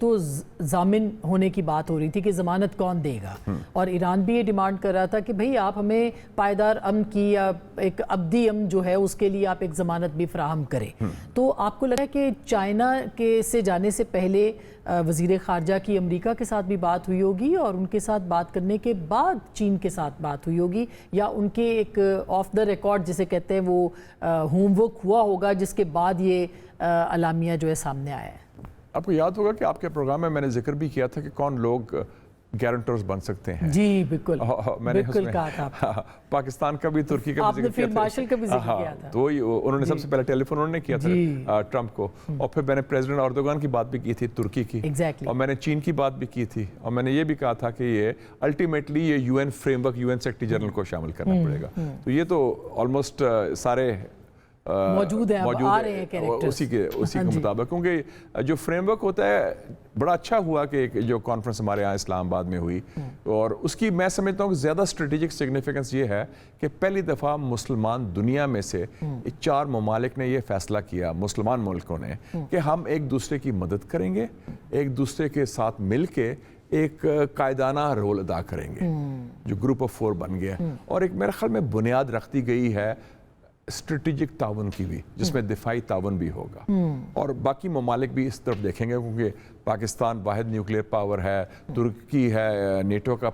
تو ضامن ہونے کی بات ہو رہی تھی کہ ضمانت کون دے گا، اور ایران بھی یہ ڈیمانڈ کر رہا تھا کہ بھئی آپ ہمیں پائیدار امن کی یا ایک ابدی امن جو ہے اس کے لیے آپ ایک ضمانت بھی فراہم کریں۔ تو آپ کو لگا کہ چائنا کے سے جانے سے پہلے وزیر خارجہ کی امریکا کے ساتھ بھی بات ہوئی ہوگی، اور ان کے ساتھ بات کرنے کے بعد چین کے ساتھ بات ہوئی ہوگی، یا ان کے ایک آف دا ریکارڈ جسے کہتے ہیں وہ ہوم ورک ہوا ہوگا جس کے بعد یہ اعلامیہ جو ہے سامنے آیا ہے؟ آپ کو یاد ہوگا کہ آپ کے پروگرام میں نے ذکر بھی کیا تھا کہ کون لوگ گارنٹرز بن سکتے ہیں۔ جی بالکل میں نے بالکل کہا تھا، پاکستان کا بھی، ترکی کا بھی آپ نے فیلڈ مارشل کا بھی ذکر کیا تھا، تو انہوں نے سب سے پہلے ٹیلی فون انہوں نے کیا تھا ٹرمپ کو، اور پھر میں نے پریزیڈنٹ ایردوغان کی بات بھی کی تھی ترکی کی، اور میں نے چین کی بات بھی کی تھی، اور میں نے یہ بھی کہا تھا کہ یہ الٹیمیٹلی یہ U N framework, U N secretary general کو شامل کرنا پڑے گا۔ تو یہ تو آلموسٹ سارے موجود ہیں، آ رہے ہیں کیریکٹرز اسی کے مطابق، کیونکہ جو فریم ورک ہوتا ہے بڑا اچھا ہوا کہ جو کانفرنس ہمارے یہاں اسلام آباد میں ہوئی، اور اس کی میں سمجھتا ہوں کہ زیادہ اسٹریٹجک سگنیفیکنس یہ ہے کہ پہلی دفعہ مسلمان دنیا میں سے 4 ممالک نے یہ فیصلہ کیا، مسلمان ملکوں نے، کہ ہم ایک دوسرے کی مدد کریں گے، ایک دوسرے کے ساتھ مل کے ایک قائدانہ رول ادا کریں گے، جو گروپ آف 4 بن گیا، اور ایک میرے خیال میں بنیاد رکھتی گئی ہے اسٹریٹجک تعاون کی بھی، جس میں دفاعی تعاون بھی ہوگا، اور باقی ممالک بھی اس طرف دیکھیں گے، کیونکہ پاکستان واحد نیوکلیئر پاور ہے، ترکی ہے، نیٹو کا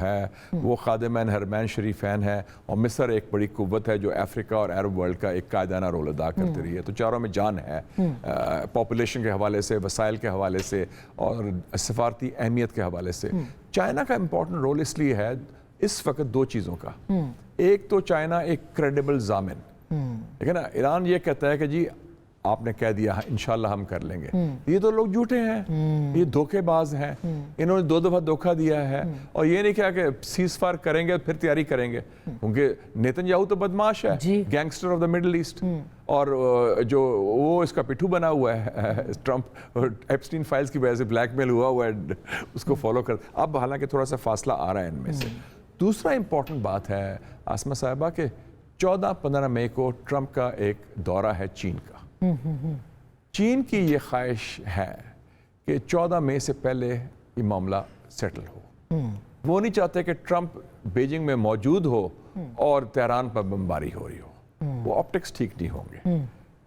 ہے، وہ خادمین حرمین شریفین ہے، اور مصر ایک بڑی قوت ہے جو افریقہ اور عرب ورلڈ کا ایک قائدانہ رول ادا کرتی رہی ہے، تو چاروں میں جان ہے، پاپولیشن کے حوالے سے، وسائل کے حوالے سے، اور سفارتی اہمیت کے حوالے سے۔ چائنا کا امپورٹنٹ رول اس لیے ہے اس وقت 2 چیزوں کا، ایک تو چائنا ایک کریڈیبل ضامن، لیکن ایران یہ کہتا ہے کہ جی آپ نے کہہ دیا انشاءاللہ ہم کر لیں گے، یہ تو لوگ جھوٹے ہیں، یہ دھوکے باز ہیں، انہوں نے 2 دفعہ دھوکہ دیا ہے، اور یہ نہیں کہا کہ سیز فائر کریں گے پھر تیاری کریں گے، کیونکہ نیتن یاہو تو بدماش ہے، gangster of the Middle East, اور جو وہ اس کا پٹھو بنا ہوا ہے ٹرمپ، ایپسٹین فائلز کی وجہ سے بلیک میل ہوا ہے، اس کو فالو کر، اب حالانکہ تھوڑا سا فاصلہ آ رہا ہے ان میں سے۔ دوسرا امپورٹنٹ بات ہے آسمہ صاحبہ کہ 14-15 مئی کو ٹرمپ کا ایک دورہ ہے چین کا، چین کی یہ خواہش ہے کہ 14 مئی سے پہلے یہ معاملہ سیٹل ہو، وہ نہیں چاہتے کہ ٹرمپ بیجنگ میں موجود ہو اور تہران پر بمباری ہو رہی ہو، وہ آپٹکس ٹھیک نہیں ہوں گے،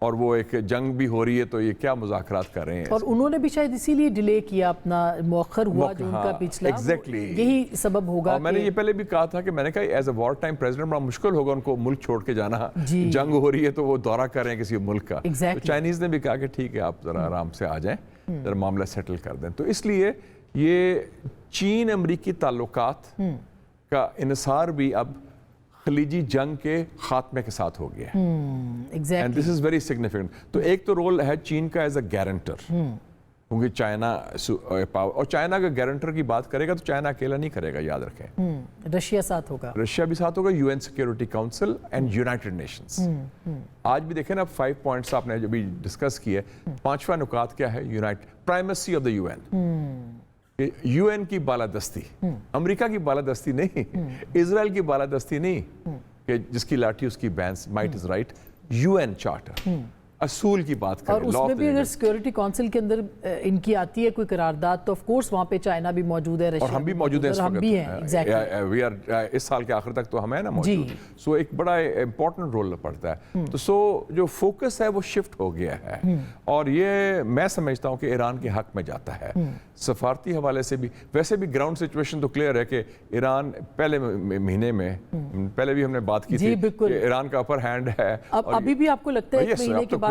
اور وہ ایک جنگ بھی ہو رہی ہے تو یہ کیا مذاکرات کر رہے ہیں، اور انہوں نے بھی شاید اسی لیے ڈیلے کیا، اپنا مؤخر ہوا جو ان کا پچھلا، یہی سبب ہوگا۔ اور میں نے یہ پہلے بھی کہا تھا کہ میں نے کہا as a war time president بڑا مشکل ہوگا ان کو ملک چھوڑ کے جانا، جنگ ہو رہی ہے تو وہ دورہ کر رہے ہیں کسی ملک کا، تو چائنیز نے بھی کہا کہ ٹھیک ہے آپ ذرا آرام سے آ جائیں، ذرا معاملہ سیٹل کر دیں، تو اس لیے یہ چین امریکی تعلقات کا انحصار بھی اب خلیجی جنگ کے خاتمے کے ساتھ ہو گیا ہے، and this is very significant. تو ایک تو رول ہے چین کا ایز اے گارنٹر، کیونکہ چائنا پاور، اور چائنا کا گارنٹر کی بات کرے گا تو چائنا اکیلا نہیں کرے گا، یاد رکھیں، رشیا ساتھ ہوگا، رشیا بھی ساتھ ہوگا، U N security council and United Nations. آج بھی دیکھیں نا 5 پوائنٹس آپ نے جو بھی ڈسکس کیے، 5واں نکات کیا ہے؟ Primacy of the U N, U N کی بالادستی، امریکہ کی بالادستی نہیں، اسرائیل کی بالادستی نہیں کہ جس کی لاٹھی اس کی بینس، مائٹ از رائٹ، یو این چارٹر، اصول کی بات کریں، اور اس میں بھی اگر سیکیورٹی کونسل کے اندر ان کی آتی ہے کوئی قرارداد تو آف کورس وہاں پہ چائنا بھی موجود ہے، اور ہم بھی موجود ہیں، ہم بھی ہیں، اس سال کے آخر تک تو ہم ہیں نا موجود، سو ایک بڑا امپورٹنٹ رول پڑتا ہے، تو سو جو فوکس ہے وہ شفٹ ہو گیا ہے، اور یہ میں سمجھتا ہوں کہ ایران کے حق میں جاتا ہے، سفارتی حوالے سے بھی، ویسے بھی گراؤنڈ سچویشن تو کلیئر ہے کہ ایران پہلے مہینے میں، پہلے بھی ہم نے بات کی تھی کہ ایران کا اپر ہینڈ ہے، ابھی بھی آپ کو لگتا ہے ایک مہینے کے بعد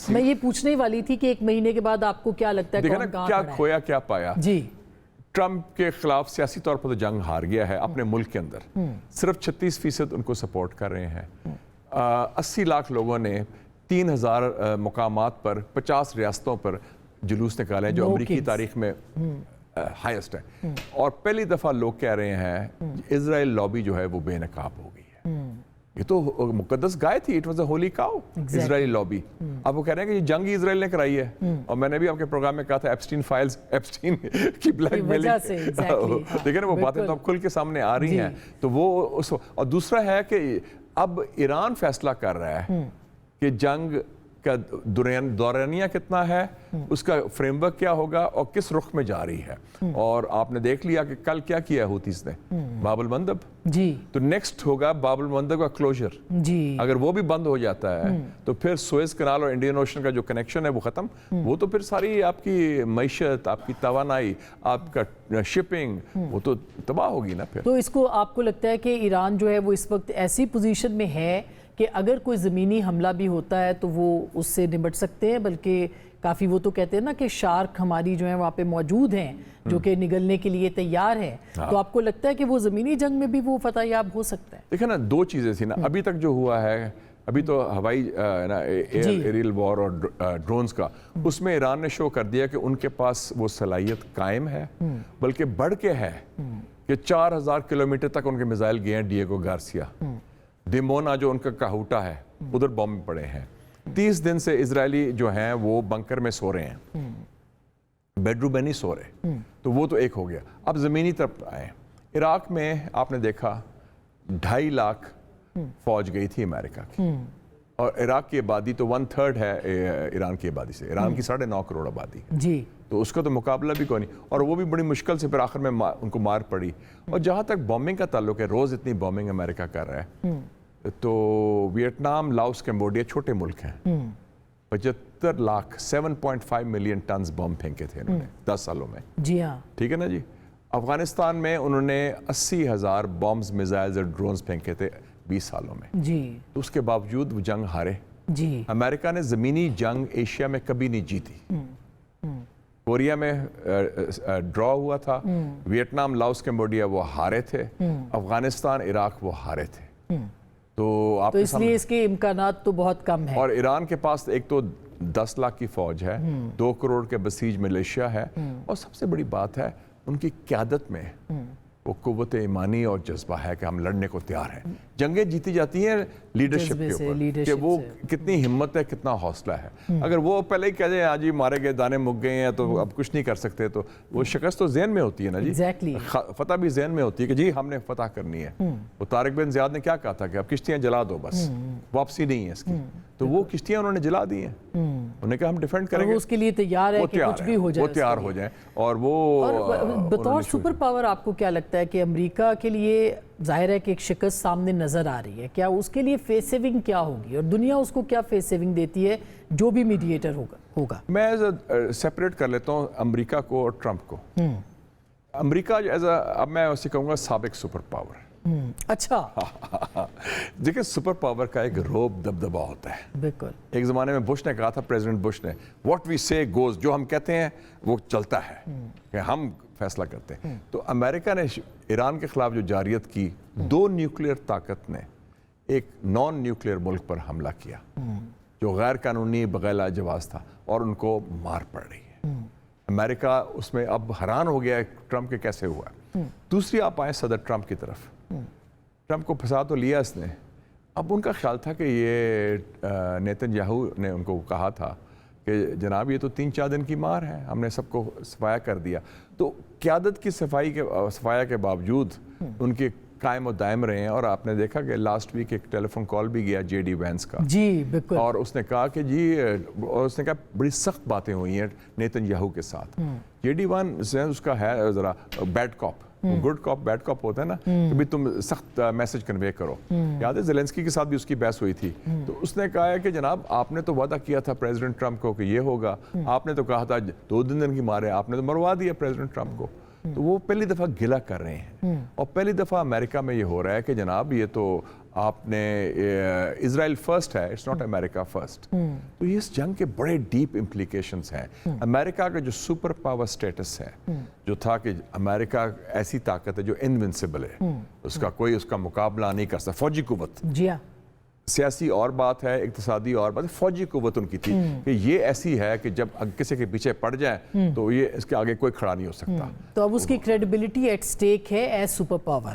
میں یہ پوچھنے والی تھی کہ ایک مہینے کے بعد آپ کو کیا لگتا ہے کیا کھویا کیا پایا؟ ٹرمپ کے خلاف سیاسی طور پر تو جنگ ہار گیا ہے اپنے ملک کے اندر، صرف 36% ان کو سپورٹ کر رہے ہیں، 80 لاکھ لوگوں نے 3000 مقامات پر 50 ریاستوں پر جلوس نکالے ہیں جو امریکی تاریخ میں ہائیسٹ ہے، اور پہلی دفعہ لوگ کہہ رہے ہیں اسرائیل لابی جو ہے وہ بے نقاب ہو گئی ہے، یہ تو مقدس گائے تھی، it was a holy cow, اسرائیلی لابی، اب وہ کہہ رہے ہیں کہ یہ جنگ اسرائیل نے کرائی ہے، اور میں نے بھی آپ کے پروگرام میں کہا تھا ایپسٹین فائلز، ایپسٹین کی بلیک میلنگ، دیکھیں نا وہ باتیں تو اب کھل کے سامنے آ رہی ہیں، تو وہ اور دوسرا ہے کہ اب ایران فیصلہ کر رہا ہے کہ جنگ کا دورانیہ کتنا ہے, اس کا فریم ورک کیا ہوگا اور کس رخ میں جا رہی ہے. اور آپ نے دیکھ لیا کہ کل کیا کیا ہوتیز نے, باب المندب. جی تو نیکسٹ ہوگا باب المندب کا کلوجر. جی اگر وہ بھی بند ہو جاتا ہے تو پھر سوئز کنال اور انڈین اوشن کا جو کنیکشن ہے وہ ختم. وہ تو پھر ساری آپ کی معیشت, آپ کی توانائی, آپ کا شپنگ, وہ تو تباہ ہوگی نا پھر. تو اس کو آپ کو لگتا ہے کہ ایران جو ہے وہ اس وقت ایسی پوزیشن میں ہے کہ اگر کوئی زمینی حملہ بھی ہوتا ہے تو وہ اس سے نمٹ سکتے ہیں, بلکہ کافی وہ تو کہتے ہیں نا کہ شارک ہماری جو ہیں وہاں پہ موجود ہیں جو کہ نگلنے کے لیے تیار ہے. تو آپ کو لگتا ہے کہ وہ زمینی جنگ میں بھی وہ فتح یاب ہو سکتا ہے؟ دیکھیں نا, دو چیزیں تھیں نا ابھی تک جو ہوا ہے. ابھی تو ہوائی ایریل وار اور ڈرونز کا, اس میں ایران نے شو کر دیا کہ ان کے پاس وہ صلاحیت قائم ہے, بلکہ بڑھ کے ہے کہ 4000 کلومیٹر تک ان کے میزائل گئے ہیں. ڈیگو گارسیا, ڈیمونا جو ان کا کہوٹا ہے, ادھر بم پڑے ہیں. 30 دن سے اسرائیلی جو ہیں وہ بنکر میں سو رہے ہیں, بیڈ روم میں نہیں سو رہے. تو وہ تو ایک ہو گیا. اب زمینی طرف آئے. عراق میں آپ نے دیکھا 2.5 لاکھ فوج گئی تھی امریکہ کی, اور عراق کی آبادی تو 1/3 ہے ایران کی آبادی سے. ایران کی 9.5 کروڑ آبادی, جی تو اس کا تو مقابلہ بھی کوئی نہیں. اور وہ بھی بڑی مشکل سے پھر آخر میں ان کو مار پڑی. اور جہاں تک بومبنگ کا تعلق ہے, روز اتنی بومبنگ امریکہ کر رہا ہے. تو ویتنام, لاؤس, کمبوڈیا چھوٹے ملک ہیں. 75 لاکھ 7.5 ملین ٹنز بم پھینکے تھے انہوں نے 10 سالوں میں. جی ہاں, ٹھیک ہے نا جی. افغانستان میں انہوں نے 80,000 بمز, میزائلز اور ڈرونز پھینکے تھے 20 سالوں میں. جی تو اس کے باوجود وہ جنگ ہارے. جی امریکہ نے زمینی جنگ ایشیا میں کبھی نہیں جیتی. کوریا میں ڈرا ہوا تھا, ویتنام, لاؤس, کمبوڈیا وہ ہارے تھے, افغانستان, عراق وہ ہارے تھے. تو آپ اس لیے اس کے امکانات تو بہت کم ہیں. اور ایران کے پاس ایک تو 10 لاکھ کی فوج ہے, 2 کروڑ کے بسیج ملیشیا ہے, اور سب سے بڑی بات ہے ان کی قیادت میں وہ قوت ایمانی اور جذبہ ہے کہ ہم لڑنے کو تیار ہیں. جنگیں جیتی جاتی ہیں لیڈرشپ کے اوپر, کہ وہ کتنی ہمت ہے, کتنا حوصلہ ہے. اگر وہ پہلے ہی کہہ دیں آج ہی مارے گئے, دانے مک گئے ہیں, تو اب کچھ نہیں کر سکتے, تو وہ شکست تو ذہن میں ہوتی ہے نا جی. فتح بھی ذہن میں ہوتی ہے کہ جی ہم نے فتح کرنی ہے. وہ طارق بن زیاد نے کیا کہا تھا کہ اب کشتیاں جلا دو, بس واپسی نہیں ہے اس کی. تو وہ کشتیاں انہوں نے جلا دی ہیں. انہوں نے کہا ہم ڈیفینڈ کریں گے, اس کے لیے تیار ہے کہ کچھ بھی ہو جائے, وہ تیار ہو جائیں. اور وہ بطور سپر پاور آپ کو کیا لگتا ہے کہ امریکہ کے لیے ظاہر ہے کہ ایک شکست سامنے نظر آ رہی ہے, کیا اس کے لیے فیس سیونگ کیا ہوگی, اور دنیا اس کو کیا فیس سیونگ دیتی ہے جو بھی میڈیٹر ہوگا؟ میں سیپریٹ کر لیتا ہوں امریکہ کو اور ٹرمپ کو. امریکہ اب میں اسے کہوں گا سابق سپر پاور. اچھا, دیکھیں سپر پاور کا ایک روب دبدبا ہوتا ہے. بالکل. ایک زمانے میں بش نے کہا تھا, پریزیڈنٹ بش نے, واٹ وی سے گوز, جو ہم کہتے ہیں وہ چلتا ہے, کہ ہم فیصلہ کرتے ہیں. تو امریکہ نے ایران کے خلاف جو جارحیت کی, 2 نیوکلیئر طاقت نے ایک نان نیوکلیئر ملک پر حملہ کیا جو غیر قانونی بغیر جواز تھا, اور ان کو مار پڑ رہی ہے. امریکہ اس میں اب حیران ہو گیا ہے ٹرمپ کے کیسے ہوا. دوسری آپ آئیں صدر ٹرمپ کی طرف. ٹرمپ کو پھنسا تو لیا اس نے. اب ان کا خیال تھا کہ یہ نیتن یاہو نے ان کو کہا تھا کہ جناب یہ تو 3-4 دن کی مار ہے, ہم نے سب کو صفایا کر دیا. تو قیادت کی صفایا کے باوجود ان کے قائم و دائم رہے ہیں. اور آپ نے دیکھا کہ لاسٹ ویک ایک ٹیلی فون کال بھی گیا جے ڈی وینس کا. جی بالکل. اور اس نے کہا کہ اس نے کہا بڑی سخت باتیں ہوئی ہیں نیتن یاہو کے ساتھ. جے ڈی وینس اس کا ہے ذرا بیڈ کاپ, گڈ کاپ بیڈ کاپ ہوتا ہے نا, کہ بھی تم سخت میسج کنوے کرو. یاد ہے زیلنسکی کے ساتھ بھی اس کی بحث ہوئی تھی. تو اس نے کہا ہے کہ جناب آپ نے تو وعدہ کیا تھا پریزیڈنٹ ٹرمپ کو کہ یہ ہوگا, آپ نے تو کہا تھا 2 دن کی مارے, آپ نے تو مروا دیا پریزیڈنٹ ٹرمپ کو. تو وہ پہلی دفعہ گلہ کر رہے ہیں. اور پہلی دفعہ امریکہ میں یہ ہو رہا ہے کہ جناب یہ تو آپ نے اسرائیل فرسٹ ہے, اٹس ناٹ امریکہ فرسٹ. تو یہ اس جنگ کے بڑے ڈیپ امپلیکیشنز ہیں. امریکہ کا جو سپر پاور سٹیٹس ہے, جو تھا کہ امریکہ ایسی طاقت ہے جو انونسبل ہے, اس کا کوئی اس کا مقابلہ نہیں کر سکتا. فوجی قوت, جی ہاں, سیاسی اور بات ہے, اقتصادی اور بات ہے, فوجی قوت ان کی تھی کہ یہ ایسی ہے کہ جب کسی کے پیچھے پڑ جائیں تو یہ اس کے آگے کوئی کھڑا نہیں ہو سکتا. تو اب اس کی کریڈیبلٹی ایٹ سٹیک ہے ایز سپر پاور.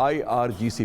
IRGC,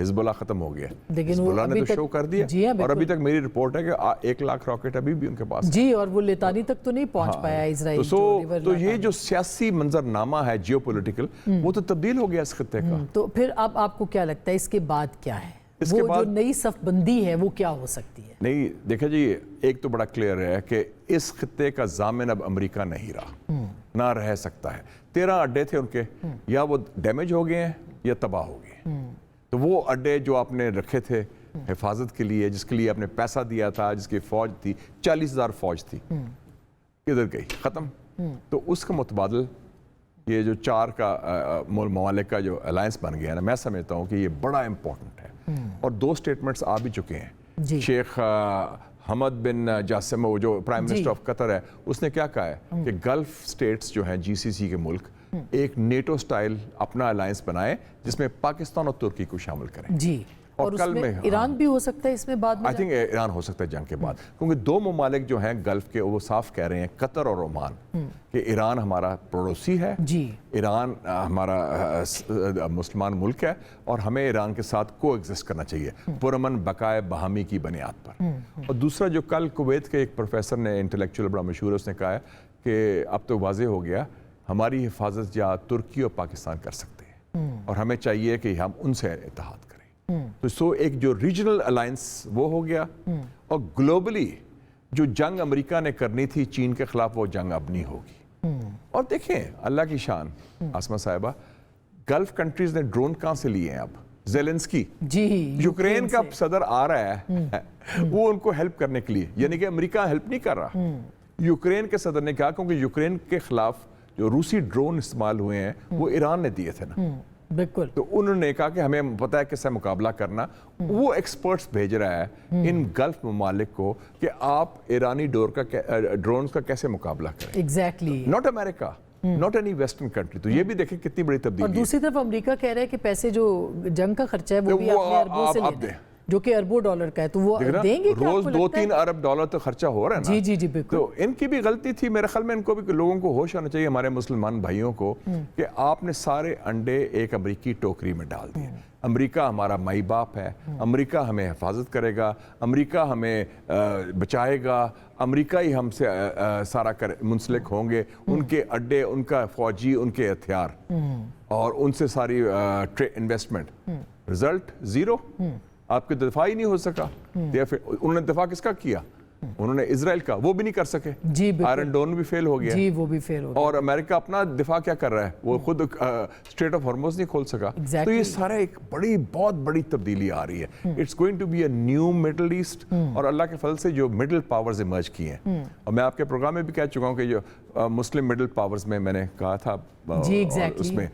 حزب اللہ ختم ہو گیا, لیکن حزب وہ اللہ نے ابھی تو تک- شو کر دیا, جی ہاں، اور ابھی بالکل. تک میری رپورٹ ہے کہ 1 لاکھ راکٹ ابھی بھی ان کے پاس ہے. جی, اور وہ لیتانی تک تو نہیں پہنچ پایا اسرائیل. تو یہ جو سیاسی منظر نامہ ہے جیو پولیٹیکل, وہ تو تبدیل ہو گیا اس خطے کا. تو پھر اب آپ کو کیا لگتا ہے اس کے بعد کیا ہے, اس کے وہ بعد جو نئی صف بندی ہے وہ کیا ہو سکتی ہے؟ نہیں دیکھیں جی, ایک تو بڑا کلیئر ہے کہ اس خطے کا ضامن اب امریکہ نہیں رہا, نہ رہ سکتا ہے. 13 اڈے تھے ان کے, یا وہ ڈیمیج ہو گئے ہیں یا تباہ ہو گئے. تو وہ اڈے جو آپ نے رکھے تھے حفاظت کے لیے, جس کے لیے آپ نے پیسہ دیا تھا, جس کی فوج تھی 40,000 فوج تھی, کدھر گئی؟ ختم. تو اس کا متبادل یہ جو 4 کا ممالک کا جو الائنس بن گیا ہے نا, میں سمجھتا ہوں کہ یہ بڑا امپورٹنٹ ہے. اور 2 سٹیٹمنٹس آ بھی چکے ہیں. شیخ حمد بن جاسم, وہ جو پرائم منسٹر آف قطر ہے, اس نے کیا کہا ہے کہ گلف سٹیٹس جو ہیں GCC کے ملک ایک نیٹو سٹائل اپنا الائنس بنائے جس میں پاکستان اور ترکی کو شامل کریں. جی, اور اس کل میں میں ایران بھی ہو سکتا ہے اس میں بعد میں. آئی تھنک ایران ہو سکتا ہے جنگ کے بعد, کیونکہ 2 ممالک جو ہیں گلف کے وہ صاف کہہ رہے ہیں, قطر اور عمان, کہ ایران ہمارا پڑوسی ہے, جی, ایران ہمارا مسلمان ملک ہے, اور ہمیں ایران کے ساتھ کو ایگزسٹ کرنا چاہیے پرامن بقائے باہمی کی بنیاد پر. اور دوسرا جو کل کویت کے ایک پروفیسر نے, انٹلیکچوئل بڑا مشہور ہے, اس نے کہا ہے کہ اب تو واضح ہو گیا ہماری حفاظت یا ترکی اور پاکستان کر سکتے ہیں, اور ہمیں چاہیے کہ ہم ان سے اتحاد کریں. تو ایک جو ریجنل الائنس وہ ہو گیا, اور گلوبلی جو جنگ امریکہ نے کرنی تھی چین کے خلاف, وہ جنگ اب نہیں ہوگی. اور دیکھیں اللہ کی شان آسمہ صاحبہ, گلف کنٹریز نے ڈرون کہاں سے لیے ہیں اب؟ زیلنسکی جی, یوکرین کا صدر آ رہا ہے وہ ان کو ہیلپ کرنے کے لیے, یعنی کہ امریکہ ہیلپ نہیں کر رہا. یوکرین کے صدر نے کہا, کیونکہ یوکرین کے خلاف جو روسی ڈرون استعمال ہوئے ہیں وہ ایران نے دیے تھے نا, بالکل, تو انہوں نے کہا کہ ہمیں پتہ ہے کس سے مقابلہ کرنا. وہ ایکسپرٹس بھیج رہا ہے ان گلف ممالک کو کہ آپ ایرانی ڈرونز کا کیسے مقابلہ کریں. Exactly, not America, not any western country. تو یہ بھی دیکھیں کتنی بڑی اور تبدیلی ہے. دوسری طرف امریکہ کہہ رہا ہے کہ پیسے جو جنگ کا خرچہ ہے وہ بھی وہ اپنے اربوں سے آپ لینا دیں. ہے, جو کہ اربوں ڈالر کا ہے, تو وہ دیں گے کیا؟ روز 2-3 ارب ڈالر تو خرچہ ہو رہا ہے نا. جی جی جی, بالکل. تو ان کی بھی غلطی تھی میرے خیال میں. ان کو بھی لوگوں کو ہوش آنا چاہیے, ہمارے مسلمان بھائیوں کو, کہ آپ نے سارے انڈے ایک امریکی ٹوکری میں ڈال دیے. امریکہ ہمارا مائی باپ ہے, امریکہ ہمیں حفاظت کرے گا, امریکہ ہمیں بچائے گا, امریکہ ہی ہم سے سارا منسلک ہوں گے. ان کے اڈے, ان کا فوجی, ان کے ہتھیار, اور ان سے ساری انویسٹمنٹ, رزلٹ زیرو. آپ کے دفاع ہی نہیں ہو سکا. انہوں نے دفاع کس کا کیا؟ انہوں نے اسرائیل کا, وہ بھی نہیں کر سکے. جی, آئرن ڈون بھی فیل ہو گیا. جی, وہ بھی فیل ہو گیا. اور امریکہ اپنا دفاع کیا کر رہا ہے؟ وہ خود اسٹریٹ آف ہارموز نہیں کھول سکا. تو یہ سارا ایک بہت بڑی تبدیلی آ رہی ہے. It's going to be a new Middle East, اور اللہ کے فضل سے جو مڈل پاورز ایمرج کی ہیں. اور میں آپ کے پروگرام میں بھی کہہ چکا ہوں کہ جو مسلم مڈل پاورز میں نے کہا تھا, جی, ایگزیکٹلی, اس میں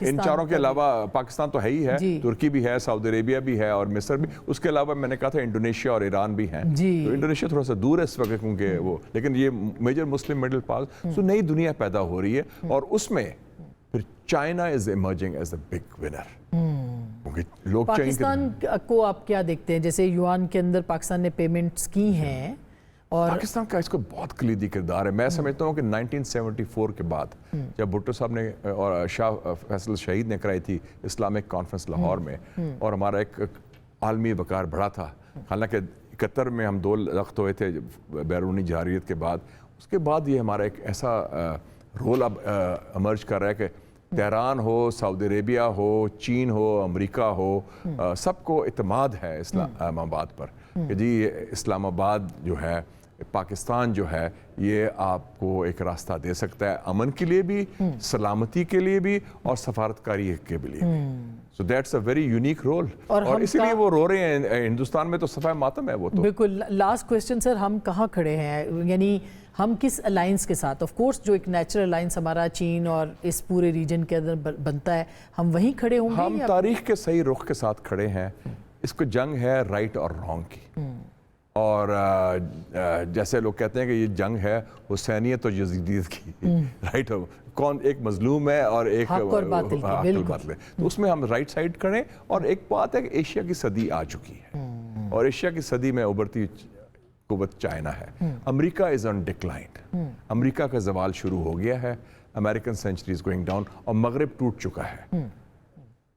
ان چاروں کے علاوہ پاکستان تو ہے ہی ہے, ترکی بھی ہے, سعودی عربیہ بھی ہے, اور مصر بھی. اس کے علاوہ میں نے کہا تھا انڈونیشیا اور ایران بھی ہیں. تو انڈونیشیا تھوڑا سا دور ہے اس وقت, کیونکہ وہ, لیکن یہ میجر مسلم مڈل پاورز, تو نئی دنیا پیدا ہو رہی ہے. اور اس میں پھر China is emerging as a big winner. Pakistan کو آپ کیا دیکھتے ہیں؟ جیسے یوان کے اندر پاکستان نے پیمنٹس کی ہیں, اور پاکستان کا اس کو بہت کلیدی کردار ہے. میں سمجھتا ہوں کہ 1974 کے بعد جب بھٹو صاحب نے اور شاہ فیصل شہید نے کرائی تھی اسلامک کانفرنس لاہور میں, اور ہمارا ایک عالمی وقار بڑھا تھا. حالانکہ 71 میں ہم 2 لخت ہوئے تھے بیرونی جارحیت کے بعد. اس کے بعد یہ ہمارا ایک ایسا رول اب ایمرج کر رہا ہے کہ تہران ہو, سعودی عربیہ ہو, چین ہو, امریکہ ہو, سب کو اعتماد ہے اسلام آباد پر کہ جی اسلام آباد جو ہے, پاکستان جو ہے, یہ آپ کو ایک راستہ دے سکتا ہے امن کے لیے بھی, سلامتی کے لیے بھی, اور سفارتکاری کے لیے بھی. So that's a very unique role, اور اسی لیے وہ رو رہے ہیں. ہندوستان میں تو صفحہ ماتم ہے وہ تو. بالکل. لاسٹ کویسچن سر, ہم کہاں کھڑے ہیں, یعنی ہم کس الائنس کے ساتھ؟ آف کورس جو ایک نیچرل الائنس ہمارا چین اور اس پورے ریجن کے اندر بنتا ہے, ہم وہیں کھڑے ہوں گے؟ ہم تاریخ کے صحیح رخ کے ساتھ کھڑے ہیں. اس کو جنگ ہے رائٹ اور رانگ کی, اور جیسے لوگ کہتے ہیں کہ یہ جنگ ہے حسینیت اور یزیدیت کی, رائٹ, کون ایک مظلوم ہے اور ایک حق اور باطل کی, بالکل. تو اس میں ہم رائٹ سائڈ کھڑے. اور ایک بات ہے کہ ایشیا کی صدی آ چکی ہے, اور ایشیا کی صدی میں ابھرتی قوت چائنا ہے. امریکہ از آن ڈکلائن, امریکہ کا زوال شروع ہو گیا ہے. American century is going down, اور مغرب ٹوٹ چکا ہے.